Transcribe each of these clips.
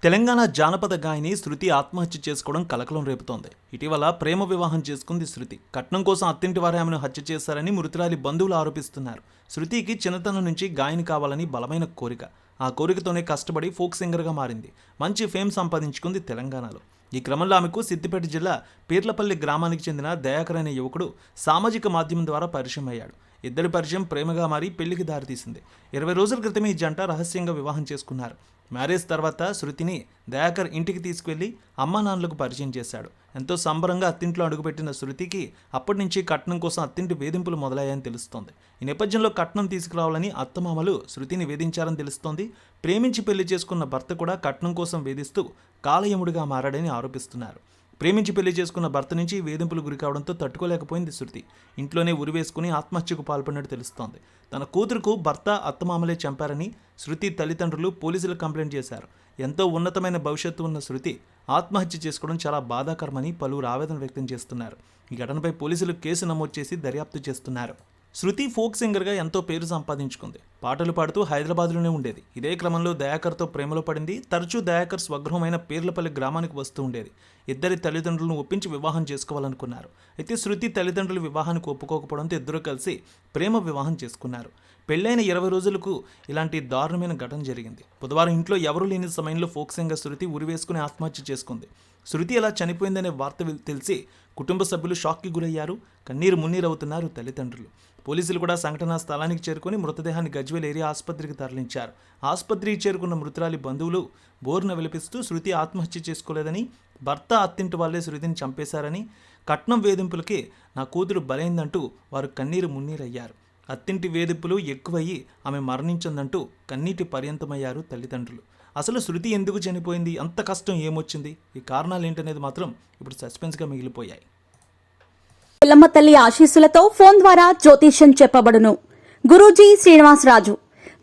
తెలంగాణ జానపద గాయని శృతి ఆత్మహత్య చేసుకోవడం కలకలం రేపుతోంది. ఇటీవల ప్రేమ వివాహం చేసుకుంది శృతి. కట్నం కోసం అత్తింటి వారే ఆమెను హత్య చేశారని మృతురాలి బంధువులు ఆరోపిస్తున్నారు. శృతికి చిన్నతనం నుంచి గాయని కావాలని బలమైన కోరిక. ఆ కోరికతోనే కష్టపడి ఫోక్ సింగర్గా మారింది. మంచి ఫేమ్ సంపాదించుకుంది తెలంగాణలో. ఈ క్రమంలో ఆమెకు సిద్దిపేట జిల్లా పీర్లపల్లి గ్రామానికి చెందిన దయాకర్ అనే యువకుడు సామాజిక మాధ్యమం ద్వారా పరిచయం అయ్యాడు. ఇద్దరి పరిచయం ప్రేమగా మారి పెళ్లికి దారితీసింది. 20 రోజుల క్రితమే ఈ జంట రహస్యంగా వివాహం చేసుకున్నారు. మ్యారేజ్ తర్వాత శృతిని దయాకర్ ఇంటికి తీసుకువెళ్లి అమ్మా నాన్నలకు పరిచయం చేశాడు. ఎంతో సంబరంగా అత్తింట్లో అడుగుపెట్టిన శృతికి అప్పటి నుంచి కట్నం కోసం అత్తింటి వేధింపులు మొదలయ్యాయని తెలుస్తోంది. ఈ నేపథ్యంలో కట్నం తీసుకురావాలని అత్తమామలు శృతిని వేధించారని తెలుస్తోంది. ప్రేమించి పెళ్లి చేసుకున్న భర్త కూడా కట్నం కోసం వేధిస్తూ కాలయముడిగా మారాడని ఆరోపిస్తున్నారు. ప్రేమించి పెళ్లి చేసుకున్న భర్త నుంచి వేధింపులు గురి కావడంతో తట్టుకోలేకపోయింది శృతి. ఇంట్లోనే ఉరివేసుకుని ఆత్మహత్యకు పాల్పడినట్టు తెలుస్తోంది. తన కూతురుకు భర్త అత్తమామలే చంపారని శృతి తల్లిదండ్రులు పోలీసులకు కంప్లైంట్ చేశారు. ఎంతో ఉన్నతమైన భవిష్యత్తు ఉన్న శృతి ఆత్మహత్య చేసుకోవడం చాలా బాధాకరమని పలువురు ఆవేదన వ్యక్తం చేస్తున్నారు. ఈ ఘటనపై పోలీసులు కేసు నమోదు చేసి దర్యాప్తు చేస్తున్నారు. శృతి ఫోక్ సింగర్గా ఎంతో పేరు సంపాదించుకుంది. పాటలు పాడుతూ హైదరాబాద్లోనే ఉండేది. ఇదే క్రమంలో దయాకర్తో ప్రేమలో పడింది. తరచూ దయాకర్ స్వగృహమైన పీర్లపల్లి గ్రామానికి వస్తూ ఉండేది. ఇద్దరి తల్లిదండ్రులను ఒప్పించి వివాహం చేసుకోవాలనుకున్నారు. అయితే శృతి తల్లిదండ్రులు వివాహానికి ఒప్పుకోకపోవడంతో ఇద్దరు కలిసి ప్రేమ వివాహం చేసుకున్నారు. పెళ్లైన 20 రోజులకు ఇలాంటి దారుణమైన ఘటన జరిగింది. బుధవారం ఇంట్లో ఎవరూ లేని సమయంలో ఫోక్ సింగర్ శృతి ఉరివేసుకుని ఆత్మహత్య చేసుకుంది. శృతి ఎలా చనిపోయిందనే వార్త తెలిసి కుటుంబ సభ్యులు షాక్కి గురయ్యారు. కన్నీరు మున్నీరవుతున్నారు తల్లిదండ్రులు. పోలీసులు కూడా సంఘటనా స్థలానికి చేరుకుని మృతదేహాన్ని గజ్వేల్ ఏరియా ఆసుపత్రికి తరలించారు. ఆసుపత్రికి చేరుకున్న మృతురాలి బంధువులు బోరున విలపిస్తూ శృతి ఆత్మహత్య చేసుకోలేదని, భర్త అత్తింటి వాళ్లే శృతిని చంపేశారని, కట్నం వేధింపులకి నా కూతురు బలైందంటూ వారు కన్నీరు మున్నీరయ్యారు. అత్తింటి వేధింపులు ఎక్కువయ్యి ఆమె మరణించిందంటూ కన్నీటి పర్యంతమయ్యారు తల్లిదండ్రులు. అసలు శృతి ఎందుకు చనిపోయింది? అంత కష్టం ఏమొచ్చింది? ఈ కారణాలు ఏంటనేది మాత్రం ఇప్పుడు సస్పెన్స్గా మిగిలిపోయాయి. ఎల్లమ్మ తల్లి ఆశీస్సులతో ఫోన్ ద్వారా జ్యోతిష్యం చెప్పబడును. గురూజీ శ్రీనివాసరాజు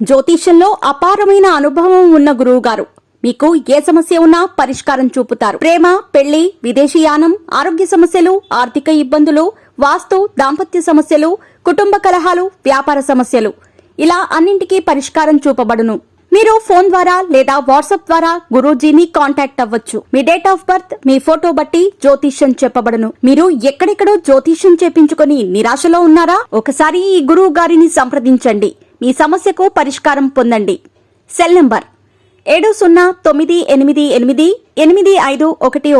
జ్యోతిష్యంలో అపారమైన అనుభవం ఉన్న గురువు గారు మీకు ఏ సమస్య ఉన్నా పరిష్కారం చూపుతారు. ప్రేమ, పెళ్లి, విదేశీయానం, ఆరోగ్య సమస్యలు, ఆర్థిక ఇబ్బందులు, వాస్తు, దాంపత్య సమస్యలు, కుటుంబ కలహాలు, వ్యాపార సమస్యలు, ఇలా అన్నింటికీ పరిష్కారం చూపబడును. మీరు ఫోన్ ద్వారా లేదా వాట్సాప్ ద్వారా గురూజీని కాంటాక్ట్ అవ్వచ్చు. మీ డేట్ ఆఫ్ బర్త్, మీ ఫోటో బట్టి జ్యోతిష్యం చెప్పబడును. మీరు ఎక్కడెక్కడో జ్యోతిష్యం చేపించుకొని నిరాశలో ఉన్నారా? ఒకసారి ఈ గురువు గారిని సంప్రదించండి. మీ సమస్యకు పరిష్కారం పొందండి. Cell number 7098888511